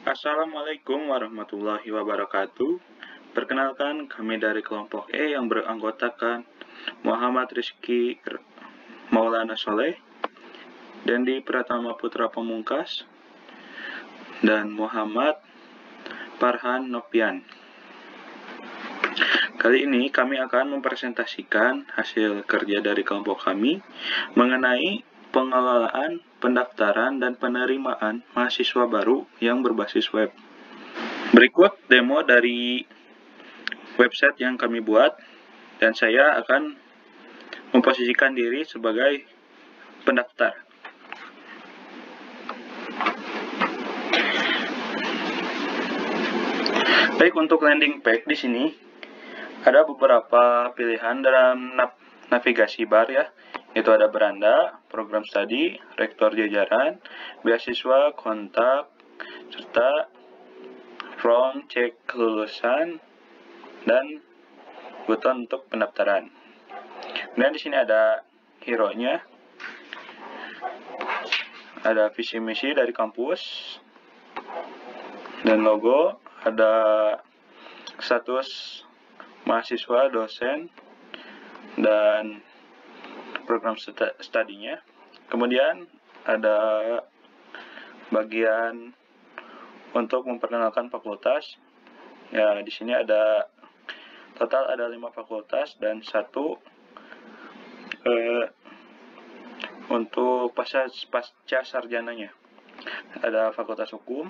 Assalamualaikum warahmatullahi wabarakatuh. Perkenalkan, kami dari kelompok E yang beranggotakan Muhammad Rizky Maulana Soleh, Dendi Pratama Putra Pamungkas, dan Muhammad Farhan Nopian. Kali ini kami akan mempresentasikan hasil kerja dari kelompok kami mengenai pengelolaan, pendaftaran, dan penerimaan mahasiswa baru yang berbasis web. Berikut demo dari website yang kami buat, dan saya akan memposisikan diri sebagai pendaftar. Baik, untuk landing page di sini ada beberapa pilihan dalam navigasi bar ya. Itu ada beranda, program studi, rektor jajaran, beasiswa, kontak, serta from, cek kelulusan, dan button untuk pendaftaran. Dan di sini ada hero-nya, ada visi misi dari kampus, dan logo, ada status mahasiswa, dosen, dan program studinya. Kemudian ada bagian untuk memperkenalkan fakultas. Ya, di sini ada total ada 5 fakultas dan 1 untuk pasca sarjananya. Ada Fakultas Hukum,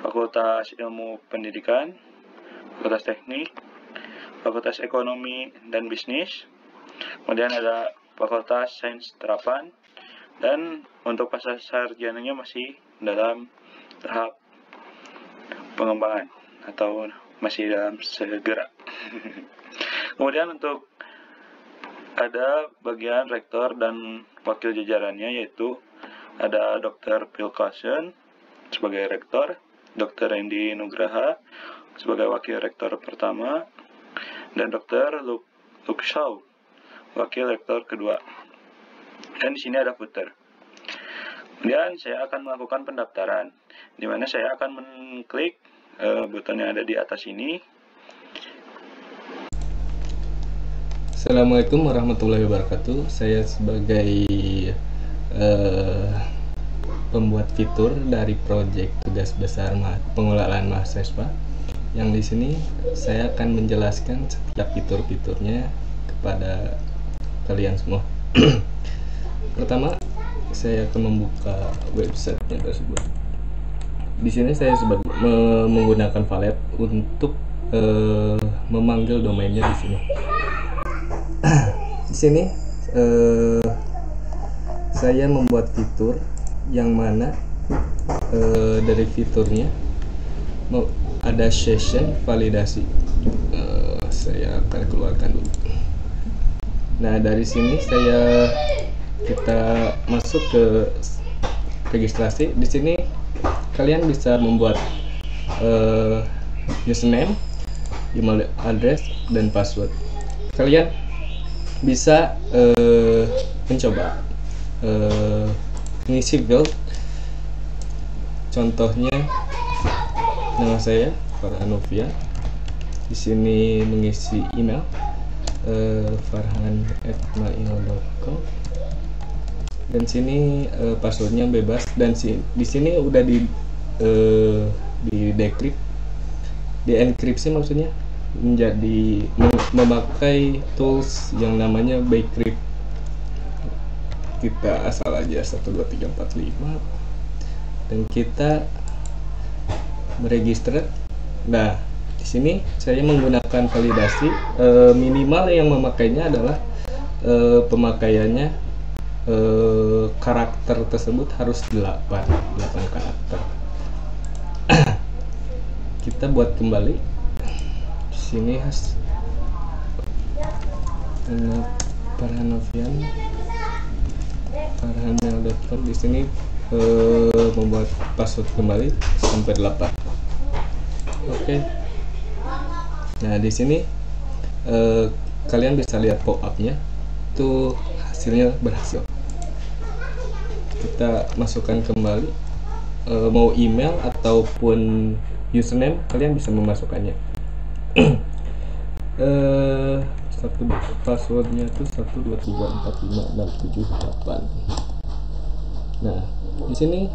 Fakultas Ilmu Pendidikan, Fakultas Teknik, Fakultas Ekonomi dan Bisnis. Kemudian ada Fakultas Sains Terapan, dan untuk pasca sarjananya masih dalam tahap pengembangan atau masih dalam segera. Kemudian untuk ada bagian rektor dan wakil jajarannya, yaitu ada Dr. Phil Carson sebagai rektor, Dr. Randy Nugraha sebagai wakil rektor pertama, dan Dr. Luke Shaw wakil rektor kedua. Dan di sini ada footer. Kemudian saya akan melakukan pendaftaran, di mana saya akan mengklik button yang ada di atas ini. Assalamualaikum warahmatullahi wabarakatuh. Saya sebagai pembuat fitur dari proyek tugas besar pengelolaan mahasiswa. Yang di sini saya akan menjelaskan setiap fitur-fiturnya kepada kalian semua. Pertama, saya akan membuka websitenya tersebut. Di sini saya menggunakan valet untuk memanggil domainnya di sini. Di sini saya membuat fitur yang mana dari fiturnya ada session validasi. Saya akan keluarkan dulu. Nah, dari sini kita masuk ke registrasi. Di sini kalian bisa membuat username, email address, dan password. Kalian bisa mencoba mengisi build. Contohnya nama saya Farhan Nopian. Di sini mengisi email farhan@mail.com, dan sini passwordnya bebas, dan di sini udah di decrypt, di enkripsi maksudnya, menjadi memakai tools yang namanya Bcrypt. Kita asal aja 1 2 3 4 5 dan kita meregister. Nah, di sini saya menggunakan validasi. Minimal yang memakainya adalah pemakaiannya karakter tersebut harus 8 karakter. Kita buat kembali. Di sini Farhan Nopian, farhanmail.com. Di sini membuat password kembali sampai 8. Oke. Nah, di sini kalian bisa lihat pop-up-nya. Itu hasilnya berhasil. Kita masukkan kembali. mau email ataupun username, kalian bisa memasukkannya. Satu passwordnya itu 123456778. Nah, di sini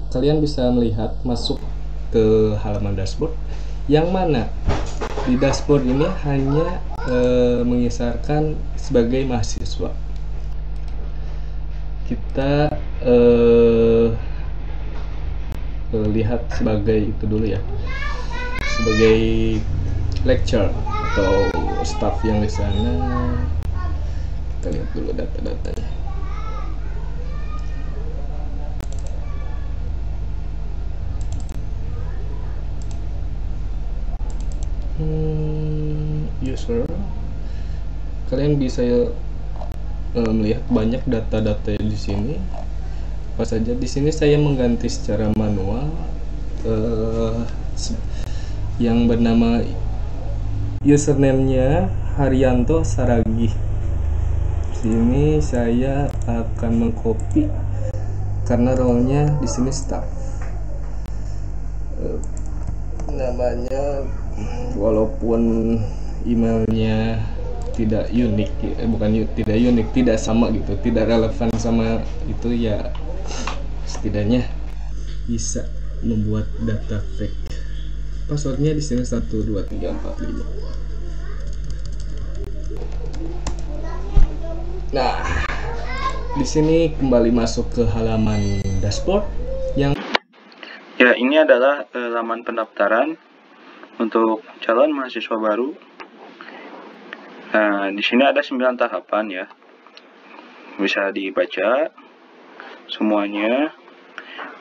kalian bisa melihat masuk ke halaman dashboard, yang mana di dashboard ini hanya mengisarkan sebagai mahasiswa. Kita lihat sebagai itu dulu ya, sebagai lecture atau staff yang di sana. Kita lihat dulu data-datanya. User, kalian bisa melihat banyak data-data di sini. Apa saja di sini saya mengganti secara manual yang bernama username-nya Haryanto Saragih. Sini saya akan mengcopy karena role-nya di sini staff. Namanya walaupun emailnya tidak unik, tidak unik, tidak sama gitu, tidak relevan sama itu ya, setidaknya bisa membuat data fake. Passwordnya di sini 12345. Nah, di sini kembali masuk ke halaman dashboard yang Ya, ini adalah laman pendaftaran untuk calon mahasiswa baru. Nah, di sini ada 9 tahapan ya. Bisa dibaca semuanya,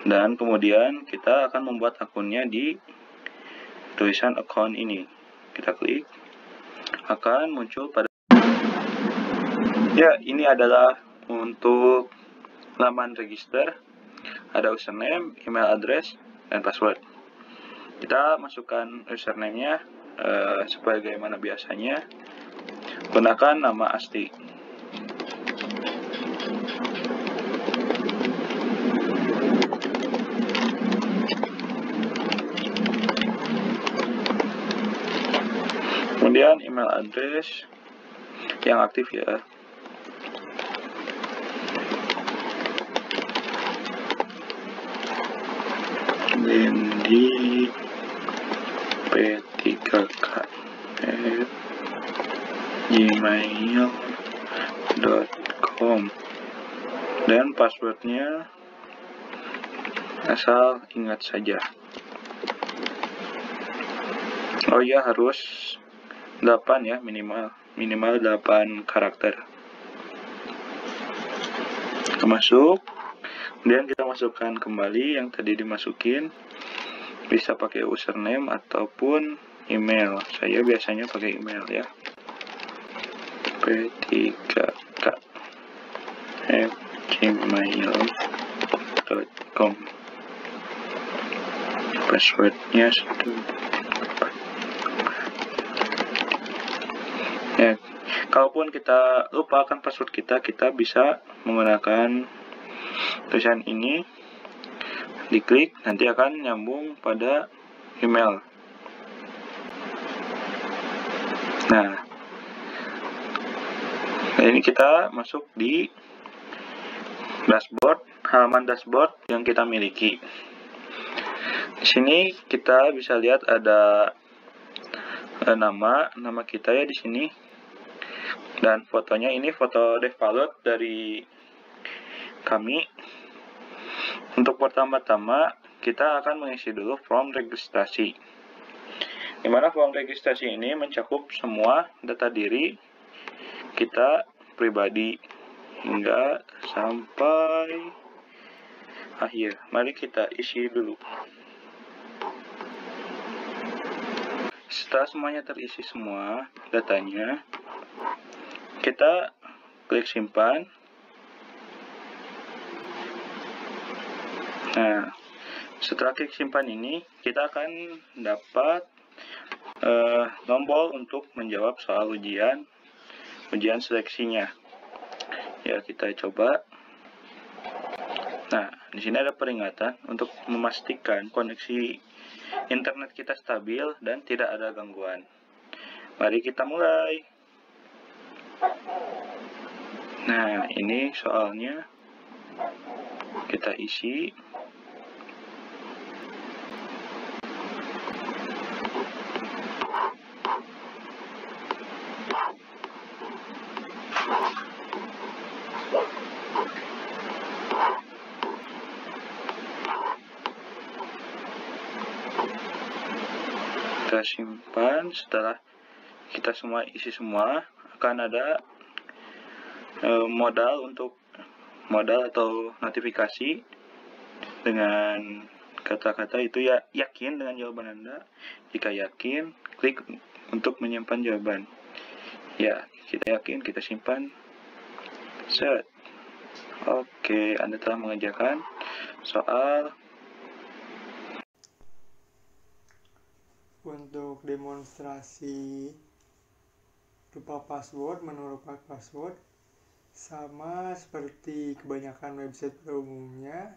dan kemudian kita akan membuat akunnya di tulisan account ini. Kita klik, akan muncul pada ya, ini adalah untuk laman register. Ada username, email address, dan password. Kita masukkan username-nya sebagaimana biasanya, gunakan nama asli. Kemudian email address yang aktif ya. Dendi p3k@gmail.com, dan passwordnya asal ingat saja. Oh ya, harus 8 ya, minimal 8 karakter. Kita masuk, kemudian kita masukkan kembali yang tadi dimasukin. Bisa pakai username ataupun email. Saya biasanya pakai email ya. p3k@gmail.com. Passwordnya ya. Kalaupun kita lupa akan password kita bisa menggunakan tulisan ini, diklik, nanti akan nyambung pada email. Nah, ini kita masuk di dashboard, halaman dashboard yang kita miliki. Di sini kita bisa lihat ada nama kita ya di sini, dan fotonya ini foto default dari kami. Untuk pertama-tama kita akan mengisi dulu form registrasi, di mana form registrasi ini mencakup semua data diri kita pribadi hingga sampai akhir. Mari kita isi dulu. Setelah semuanya terisi semua datanya, kita klik simpan. Nah, setelah klik simpan ini, kita akan dapat tombol untuk menjawab soal ujian seleksinya. Ya, kita coba. Nah, Di sini ada peringatan untuk memastikan koneksi internet kita stabil dan tidak ada gangguan. Mari kita mulai. Nah, ini soalnya kita isi. Kita simpan. Setelah kita semua isi semua, akan ada modal atau notifikasi dengan kata-kata itu ya yakin dengan jawaban Anda. Jika yakin, klik untuk menyimpan jawaban. Ya, kita yakin, kita simpan. Set. Oke, Anda telah mengerjakan soal. Untuk demonstrasi lupa password, menemukan password sama seperti kebanyakan website pada umumnya.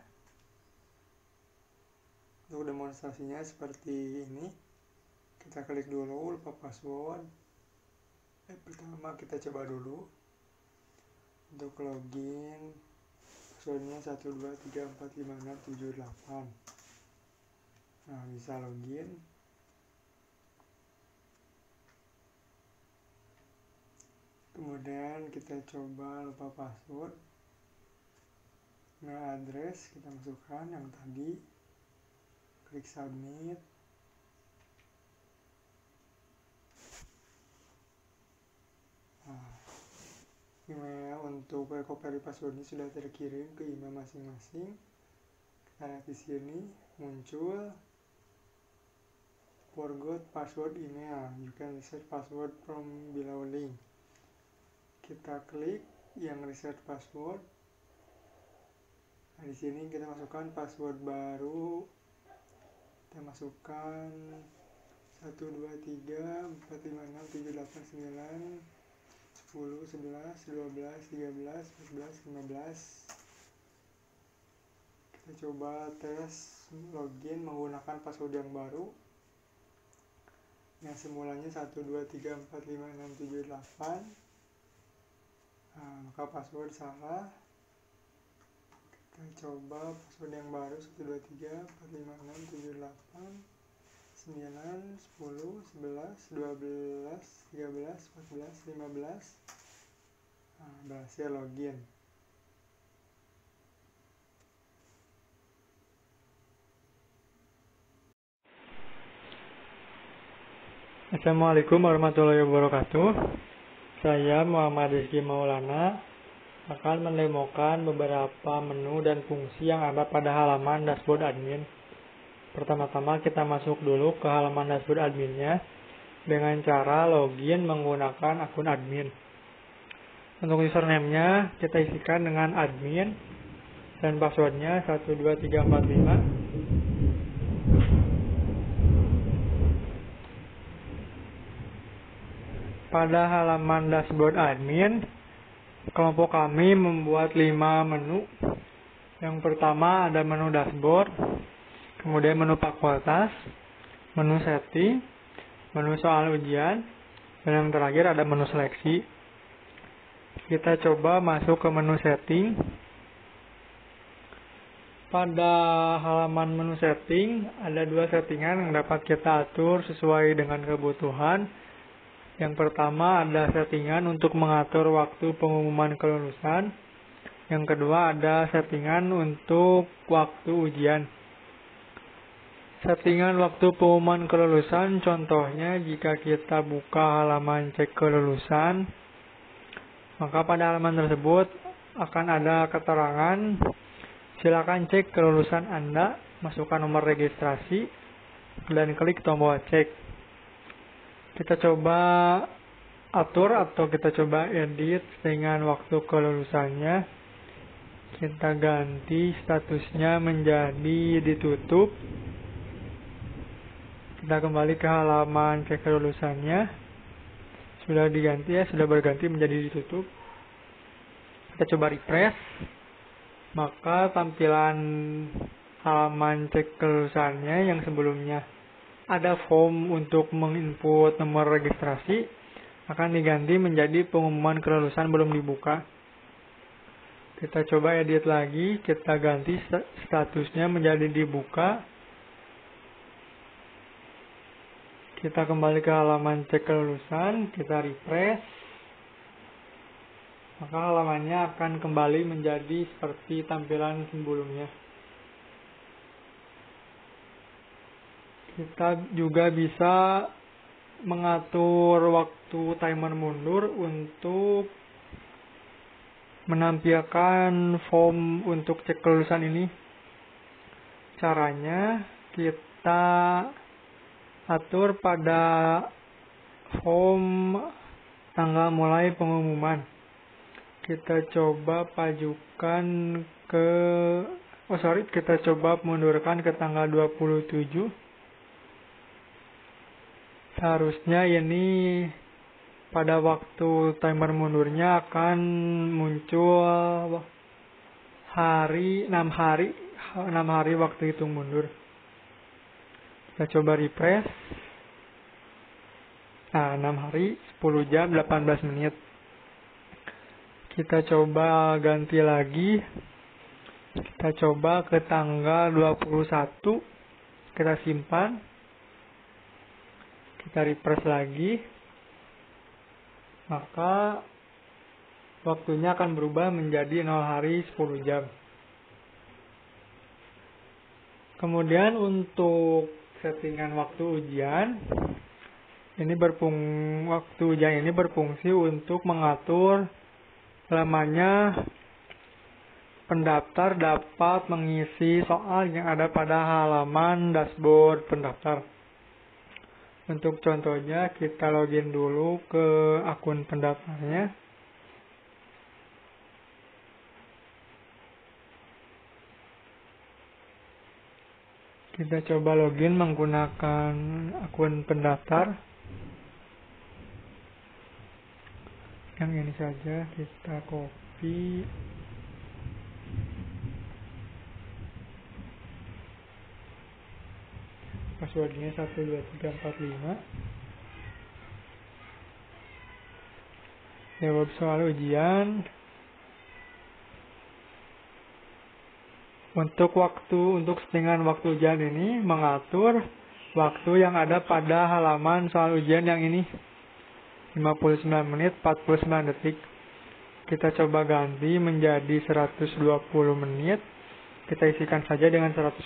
Untuk demonstrasinya seperti ini, kita klik dulu lupa password. Pertama kita coba dulu untuk login, passwordnya 123456778. Nah, bisa login. Kemudian kita coba lupa password. Email address kita masukkan yang tadi. Klik submit. Nah, email untuk recovery passwordnya sudah terkirim ke email masing-masing. Kita lihat di sini muncul forgot password email. You can reset password from below link. Kita klik yang reset password. Nah, di sini kita masukkan password baru. Kita masukkan 123456789 10 11 12 13 14 15. Kita coba tes login menggunakan password yang baru. Yang semulanya 123456778. Nah, maka password salah. Kita coba password yang baru 123456789 10 11 12 13 14 15. Nah, berhasil login. Assalamualaikum warahmatullahi wabarakatuh. Saya Muhammad Rizky Maulana akan mendemokan beberapa menu dan fungsi yang ada pada halaman dashboard admin. Pertama-tama kita masuk dulu ke halaman dashboard adminnya dengan cara login menggunakan akun admin. Untuk username-nya kita isikan dengan admin dan passwordnya 12345. Pada halaman dashboard admin, kelompok kami membuat 5 menu. Yang pertama ada menu dashboard, kemudian menu fakultas, menu setting, menu soal ujian, dan yang terakhir ada menu seleksi. Kita coba masuk ke menu setting. Pada halaman menu setting, ada 2 settingan yang dapat kita atur sesuai dengan kebutuhan. Yang pertama ada settingan untuk mengatur waktu pengumuman kelulusan. Yang kedua ada settingan untuk waktu ujian. Settingan waktu pengumuman kelulusan contohnya jika kita buka halaman cek kelulusan, maka pada halaman tersebut akan ada keterangan silakan cek kelulusan Anda, masukkan nomor registrasi dan klik tombol cek. Kita coba atur atau kita coba edit dengan waktu kelulusannya. Kita ganti statusnya menjadi ditutup. Kita kembali ke halaman cek kelulusannya. Sudah diganti ya, sudah berganti menjadi ditutup. Kita coba refresh. maka tampilan halaman cek kelulusannya yang sebelumnya ada form untuk menginput nomor registrasi akan diganti menjadi pengumuman kelulusan belum dibuka. Kita coba edit lagi, kita ganti statusnya menjadi dibuka. Kita kembali ke halaman cek kelulusan, kita refresh. Maka halamannya akan kembali menjadi seperti tampilan sebelumnya. Kita juga bisa mengatur waktu timer mundur untuk menampilkan form untuk cek kelulusan ini. Caranya kita atur pada form tanggal mulai pengumuman. Kita coba pajukan kita coba mundurkan ke tanggal 27. Seharusnya ini pada waktu timer mundurnya akan muncul 6 hari waktu hitung mundur. Kita coba refresh. Nah, 6 hari, 10 jam, 18 menit. Kita coba ganti lagi. Kita coba ke tanggal 21. Kita simpan. Kita refresh lagi, maka waktunya akan berubah menjadi 0 hari 10 jam. Kemudian untuk settingan waktu ujian, waktu ujian ini berfungsi untuk mengatur lamanya pendaftar dapat mengisi soal yang ada pada halaman dashboard pendaftar. Untuk contohnya, kita login dulu ke akun pendaftarnya. Kita coba login menggunakan akun pendaftar. Yang ini saja, kita copy. Passwordnya 12345. Jawab soal ujian. Untuk settingan waktu ujian ini mengatur waktu yang ada pada halaman soal ujian yang ini 59 menit 49 detik. Kita coba ganti menjadi 120 menit. Kita isikan saja dengan 120.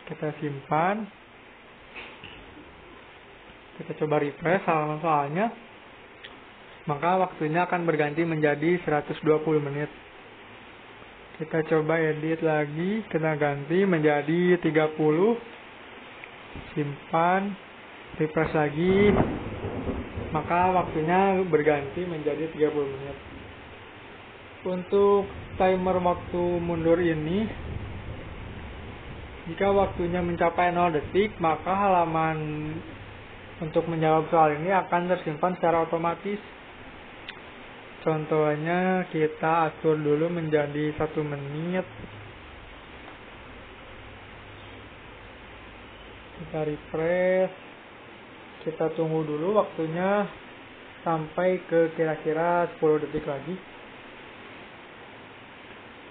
Kita simpan. Kita coba refresh halaman soalnya. Maka waktunya akan berganti menjadi 120 menit. Kita coba edit lagi. Kita ganti menjadi 30. Simpan. Refresh lagi. Maka waktunya berganti menjadi 30 menit. Untuk timer waktu mundur ini, jika waktunya mencapai 0 detik, maka halaman untuk menjawab soal ini akan tersimpan secara otomatis. Contohnya, kita atur dulu menjadi 1 menit. Kita refresh. Kita tunggu dulu waktunya sampai ke kira-kira 10 detik lagi.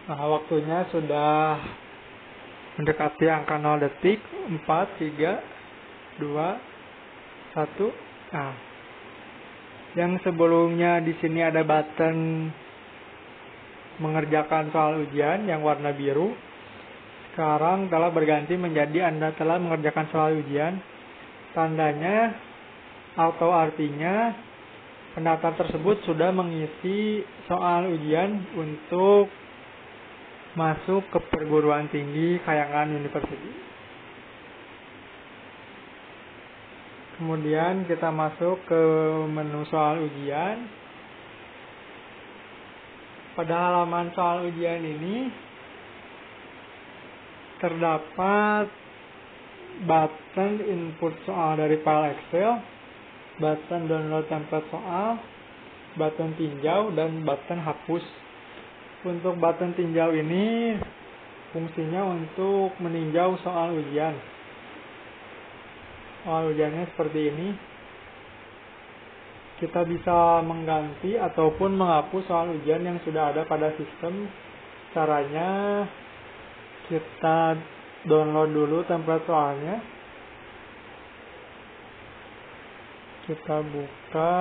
Nah, waktunya sudah mendekati angka 0 detik. 4, 3, 2, 1. Nah, yang sebelumnya di sini ada button mengerjakan soal ujian yang warna biru, sekarang telah berganti menjadi Anda telah mengerjakan soal ujian. Tandanya atau artinya pendaftar tersebut sudah mengisi soal ujian untuk masuk ke perguruan tinggi Khayangan University. Kemudian kita masuk ke menu soal ujian. Pada halaman soal ujian ini terdapat button input soal dari file Excel, button download template soal, button tinjau, dan button hapus. Untuk button tinjau ini fungsinya untuk meninjau soal ujian. Soal ujiannya seperti ini. Kita bisa mengganti ataupun menghapus soal ujian yang sudah ada pada sistem. Caranya kita download dulu template soalnya. Kita buka.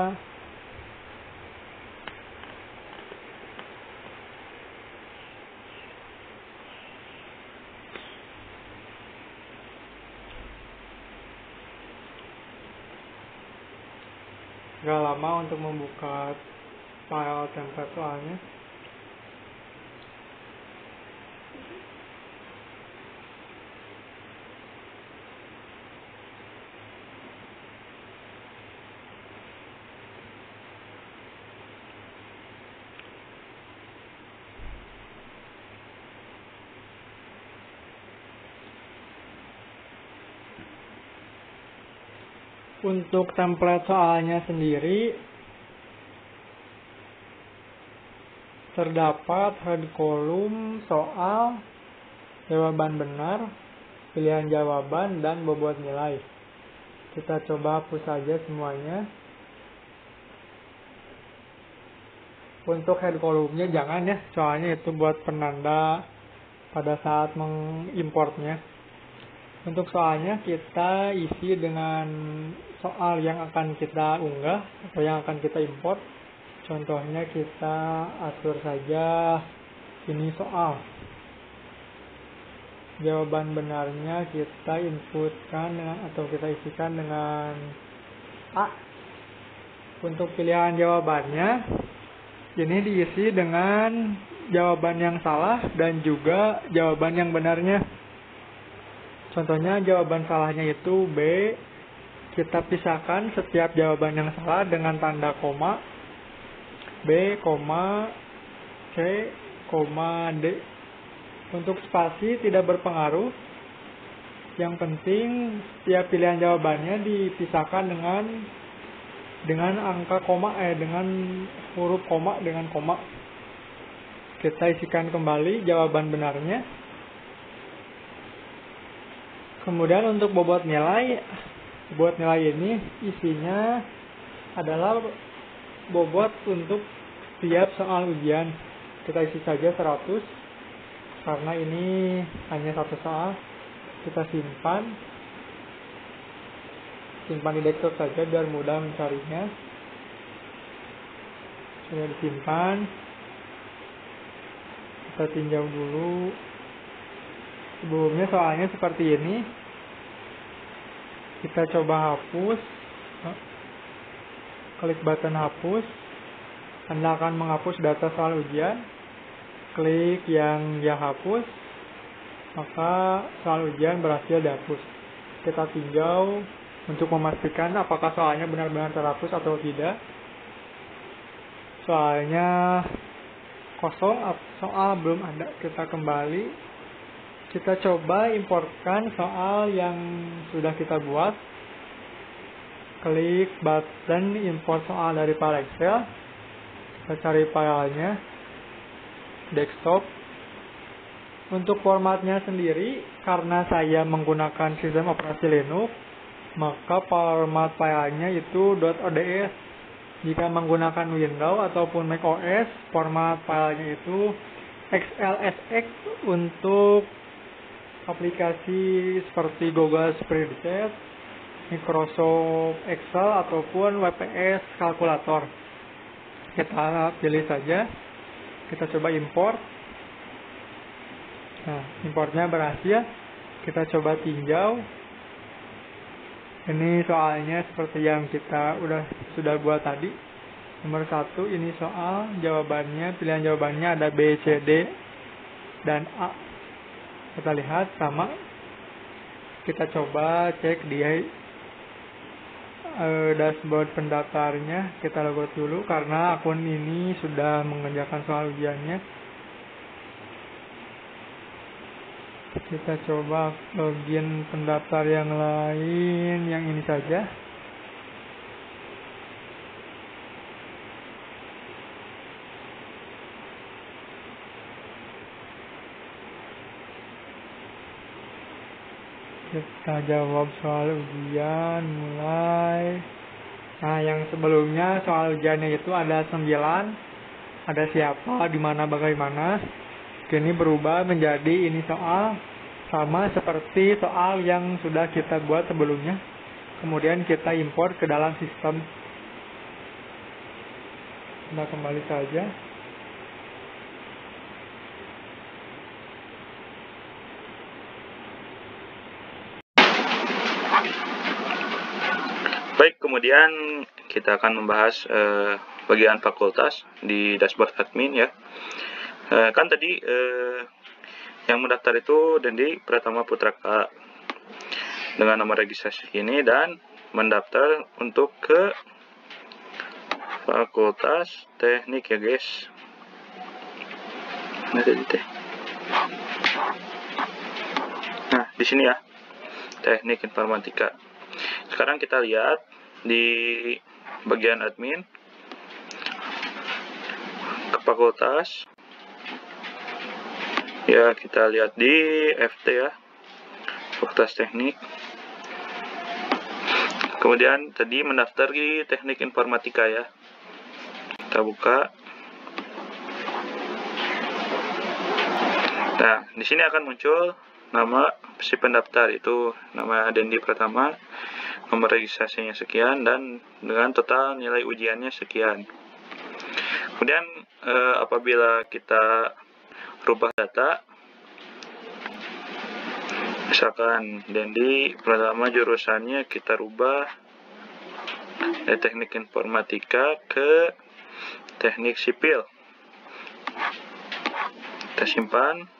Gak lama untuk membuka file template soalnya. Untuk template soalnya sendiri terdapat head column soal, jawaban benar, pilihan jawaban, dan bobot nilai. Kita coba hapus saja semuanya. Untuk head column-nya jangan ya, soalnya itu buat penanda pada saat mengimportnya. Untuk soalnya kita isi dengan soal yang akan kita unggah atau yang akan kita import. Contohnya kita atur saja ini soal. Jawaban benarnya kita inputkan dengan, atau kita isikan dengan A. Untuk pilihan jawabannya ini diisi dengan jawaban yang salah dan juga jawaban yang benarnya. Contohnya jawaban salahnya itu B. Kita pisahkan setiap jawaban yang salah dengan tanda koma. B, C, D. Untuk spasi tidak berpengaruh. Yang penting setiap pilihan jawabannya dipisahkan dengan angka koma, dengan huruf koma dengan koma. Kita isikan kembali jawaban benarnya. Kemudian untuk bobot nilai ini isinya adalah bobot untuk setiap soal ujian. Kita isi saja 100 karena ini hanya satu soal. Kita simpan di desktop saja biar mudah mencarinya. Sudah disimpan. Kita tinjau dulu. Sebelumnya soalnya seperti ini. Kita coba hapus. Klik button hapus. Anda akan menghapus data soal ujian. Klik yang dia hapus. Maka soal ujian berhasil dihapus. Kita tinjau untuk memastikan apakah soalnya benar-benar terhapus atau tidak. Soalnya kosong, soal belum ada. Kita kembali. Kita coba importkan soal yang sudah kita buat. Klik button import soal dari file Excel. Kita cari filenya. Desktop. Untuk formatnya sendiri, karena saya menggunakan sistem operasi Linux, maka format filenya itu .ods. Jika menggunakan Windows ataupun macOS, format filenya itu XLSX untuk aplikasi seperti Google Spreadsheet, Microsoft Excel, ataupun WPS kalkulator. Kita pilih saja. Kita coba import. Nah, importnya berhasil. Kita coba tinjau. Ini soalnya seperti yang kita sudah buat tadi. Nomor 1 ini soal, jawabannya, pilihan jawabannya ada B, C, D, dan A. Kita lihat sama. Kita coba cek di dashboard pendaftarnya. Kita logout dulu karena akun ini sudah mengerjakan soal ujiannya. Kita coba login pendaftar yang lain, yang ini saja. Kita jawab soal ujian, mulai. Nah, yang sebelumnya soal ujiannya itu ada 9, ada siapa, di mana, bagaimana. Kini berubah menjadi ini soal sama seperti soal yang sudah kita buat sebelumnya. Kemudian kita import ke dalam sistem. Kita kembali saja. Baik, kemudian kita akan membahas bagian fakultas di dashboard admin ya. Kan tadi yang mendaftar itu Dendi Pratama Putraka dengan nomor registrasi ini dan mendaftar untuk ke Fakultas Teknik ya guys. Nah, di sini ya, Teknik Informatika. Sekarang kita lihat di bagian admin ke fakultas. Ya, kita lihat di FT ya, Fakultas Teknik. Kemudian tadi mendaftar di Teknik Informatika ya. Kita buka. Nah, di sini akan muncul nama si pendaftar, itu nama Dendi Pratama, nomor registrasinya sekian, dan dengan total nilai ujiannya sekian. Kemudian apabila kita rubah data, misalkan Dendi Pratama jurusannya kita rubah dari Teknik Informatika ke Teknik Sipil. Kita simpan.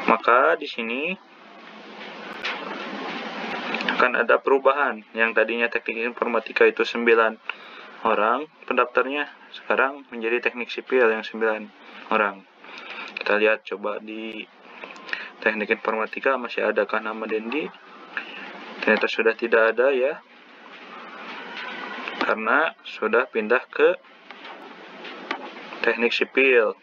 Maka di sini akan ada perubahan. Yang tadinya Teknik Informatika itu 9 orang pendaftarnya, sekarang menjadi Teknik Sipil yang 9 orang. Kita lihat coba di Teknik Informatika masih adakah nama Dendi? Ternyata sudah tidak ada ya, karena sudah pindah ke Teknik Sipil.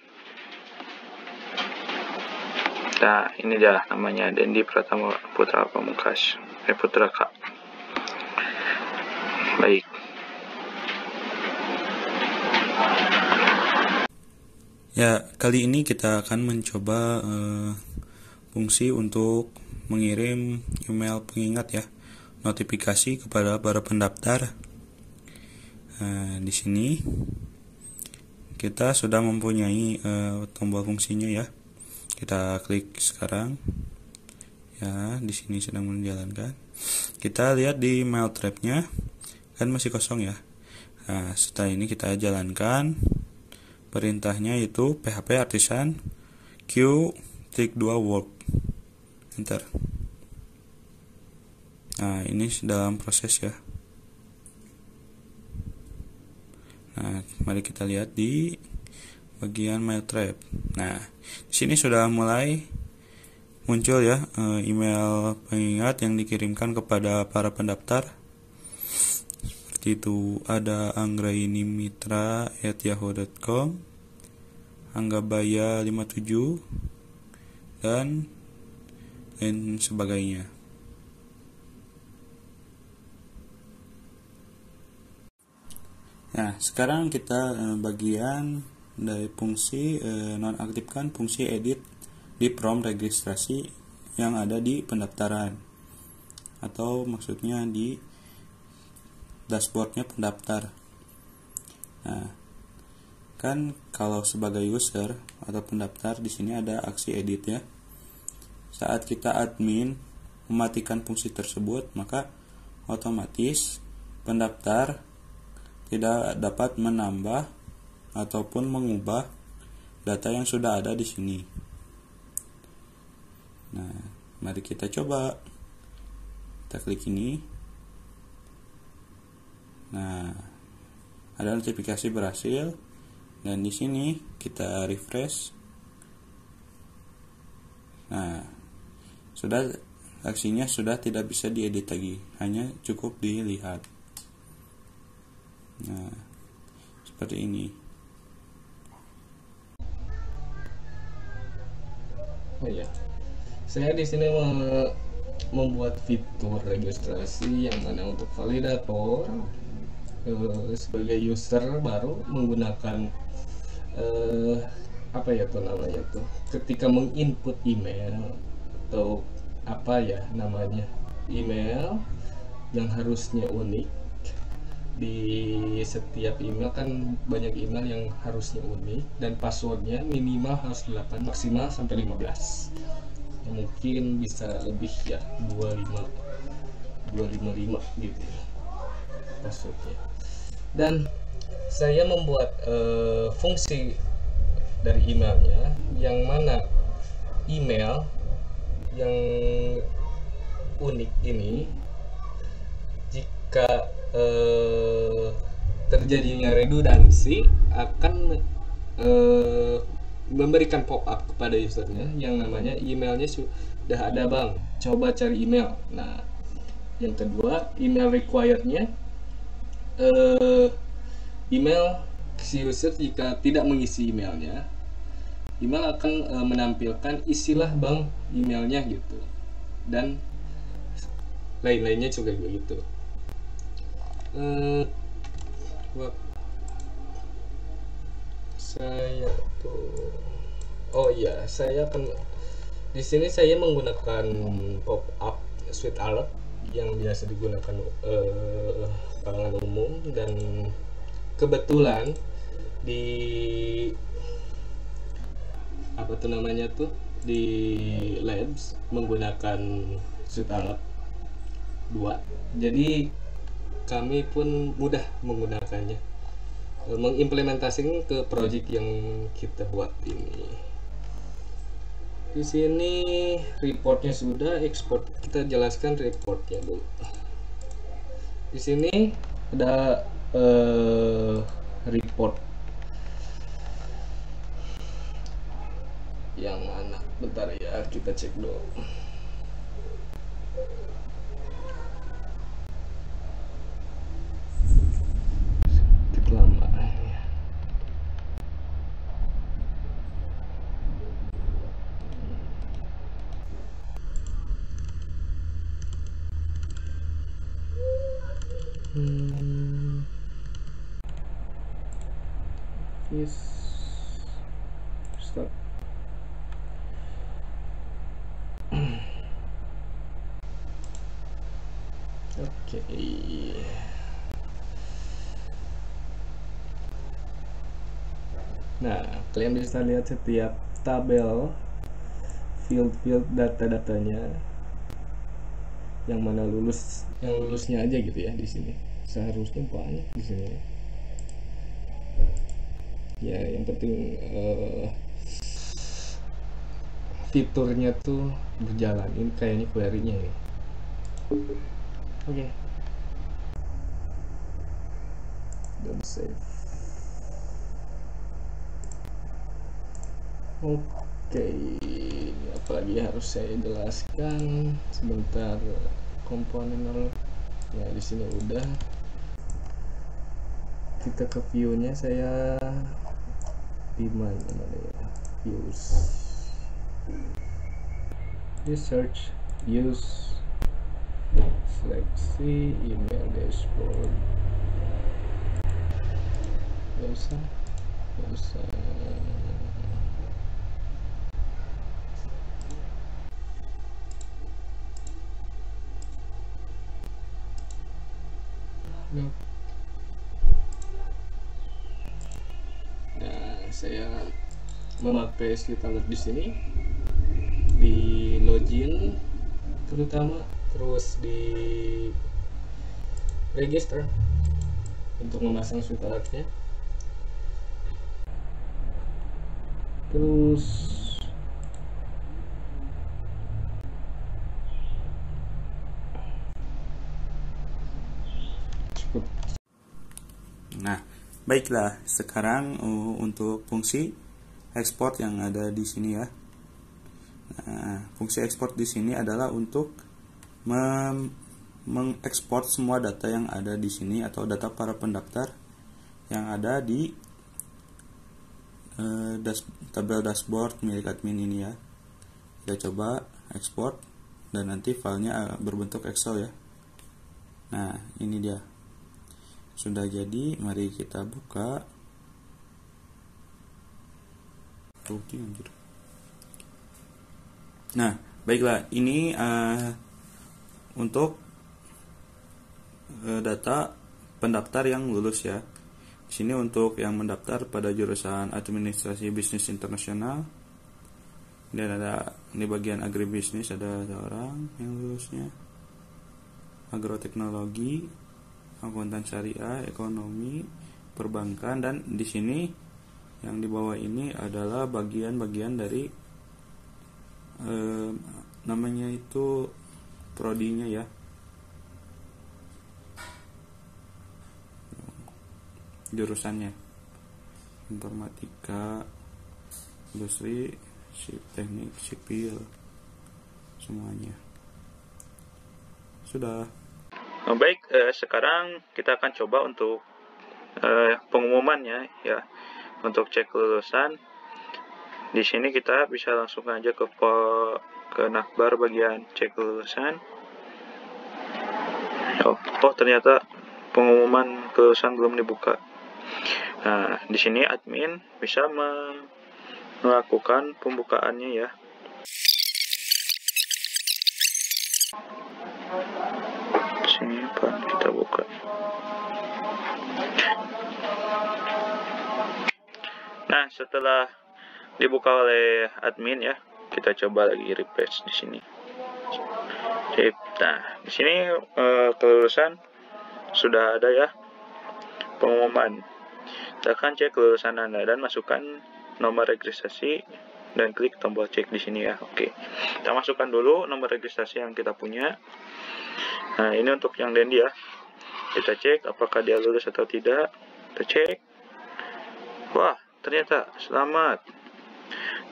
Nah, ini dia namanya Dendi Pratama Putra Pamungkas, Putraka. Baik. Ya, kali ini kita akan mencoba fungsi untuk mengirim email pengingat ya, notifikasi kepada para pendaftar. Di sini kita sudah mempunyai tombol fungsinya ya. Kita klik sekarang. Ya, di sini sedang menjalankan. Kita lihat di mail trap-nya kan masih kosong ya. Nah, setelah ini kita jalankan perintahnya, itu PHP artisan Q _2 work. Enter. Nah, ini dalam proses ya. Nah, mari kita lihat di bagian mail trap. Nah, di sini sudah mulai muncul ya email pengingat yang dikirimkan kepada para pendaftar. Seperti itu, ada anggrainimitra@yahoo.com, anggabaya57 dan lain sebagainya. Nah, sekarang kita bagian dari fungsi nonaktifkan fungsi edit di prompt registrasi yang ada di pendaftaran, atau maksudnya di dashboardnya pendaftar. Nah, kan kalau sebagai user atau pendaftar di sini ada aksi edit ya. Saat kita admin mematikan fungsi tersebut, maka otomatis pendaftar tidak dapat menambah ataupun mengubah data yang sudah ada di sini. Nah, mari kita coba. Kita klik ini. Nah, ada notifikasi berhasil, dan di sini kita refresh. Nah, aksinya sudah tidak bisa diedit lagi, hanya cukup dilihat. Nah, seperti ini. Oh ya, saya di sini membuat fitur registrasi yang mana untuk validator sebagai user baru menggunakan apa ya tuh namanya tuh, ketika menginput email atau apa ya namanya, email yang harusnya unik. Di setiap email kan banyak email yang harusnya unik dan passwordnya minimal harus 8, maksimal sampai 15 ya, mungkin bisa lebih ya 255 gitu ya passwordnya. Dan saya membuat fungsi dari emailnya yang mana email yang unik ini jika terjadinya redundansi akan memberikan pop-up kepada usernya yang namanya emailnya sudah ada bang, coba cari email. Nah, yang kedua, email requirednya email si user jika tidak mengisi emailnya, email akan menampilkan isilah bang emailnya gitu, dan lain-lainnya juga begitu. Saya tuh, oh iya, saya akan di sini saya menggunakan pop-up sweet alert yang biasa digunakan kalangan umum, dan kebetulan di apa tuh namanya tuh di labs menggunakan sweet alert 2, jadi kami pun mudah menggunakannya, mengimplementasikan ke project yang kita buat ini. Di sini reportnya sudah, export kita jelaskan reportnya dulu. Di sini ada report yang mana, bentar ya kita cek dulu. Sedikit lama ya. Yes. Start. Oke. Nah, kalian bisa lihat setiap tabel field data-datanya yang mana lulusnya aja gitu ya di sini. Seharusnya banyak di sini. Ya, yang penting fiturnya tuh berjalan. Ini kayaknya query-nya nih. Oke. Dan save. Oke, apalagi harus saya jelaskan sebentar komponen. Ya, di sini udah. Kita ke view-nya, saya di mana ya? Views. Di search views. Seleksi email dashboard. Gak usah. Nah, saya memakai sweet alert di sini, di login terutama, terus di register untuk memasang sweet alertnya, terus cukup. Nah, baiklah, sekarang untuk fungsi export yang ada di sini ya. Nah, fungsi export di sini adalah untuk mengekspor semua data yang ada di sini atau data para pendaftar yang ada di tabel dashboard milik admin ini ya. Kita coba ekspor dan nanti filenya berbentuk Excel ya. Nah, ini dia. Sudah jadi, mari kita buka. Nah, baiklah, ini untuk data pendaftar yang lulus ya. Di sini untuk yang mendaftar pada jurusan Administrasi Bisnis Internasional. Dan ada di bagian agribisnis ada seorang yang lulusnya. Agroteknologi, akuntan syariah, ekonomi, perbankan, dan di sini yang di bawah ini adalah bagian-bagian dari namanya itu prodinya ya. Jurusannya informatika, industri, teknik, sipil, semuanya. Sudah. Baik, sekarang kita akan coba untuk pengumumannya ya. Untuk cek kelulusan, di sini kita bisa langsung aja ke Nakbar bagian cek kelulusan. Oh ternyata pengumuman kelulusan belum dibuka. Nah, di sini admin bisa melakukan pembukaannya ya. Sini kita buka. Nah, setelah dibuka oleh admin ya, kita coba lagi refresh di sini. Nah, di sini kelulusan sudah ada ya pengumuman. Kita akan cek kelulusan Anda dan masukkan nomor registrasi dan klik tombol cek di sini ya. Oke. Kita masukkan dulu nomor registrasi yang kita punya. Nah, ini untuk yang Dendi ya. Kita cek apakah dia lulus atau tidak. Kita cek. Wah, ternyata selamat.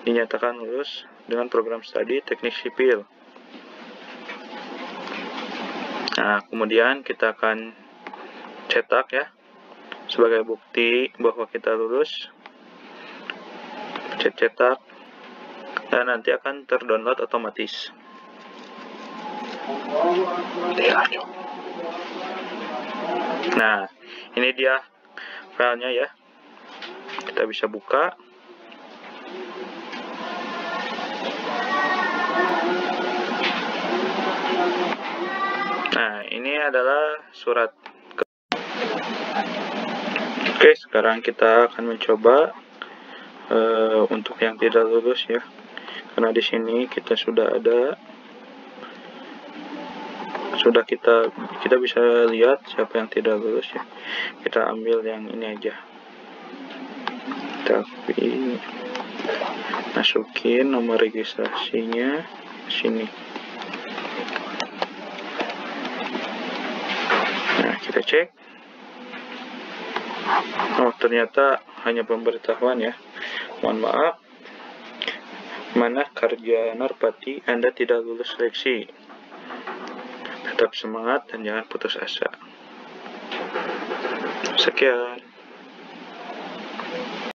Dinyatakan lulus dengan program studi teknik sipil. Nah, kemudian kita akan cetak ya sebagai bukti bahwa kita lulus. Cetak dan nanti akan terdownload otomatis. Nah, ini dia filenya ya. Kita bisa buka. Nah, ini adalah surat. Oke, sekarang kita akan mencoba untuk yang tidak lulus ya. Karena di sini kita sudah ada, kita bisa lihat siapa yang tidak lulus ya. Kita ambil yang ini aja. Tapi masukin nomor registrasinya sini. Nah, kita cek. Oh, ternyata hanya pemberitahuan ya. Mohon maaf. Mana Karja Narpati, Anda tidak lulus seleksi. Tetap semangat dan jangan putus asa. Sekian.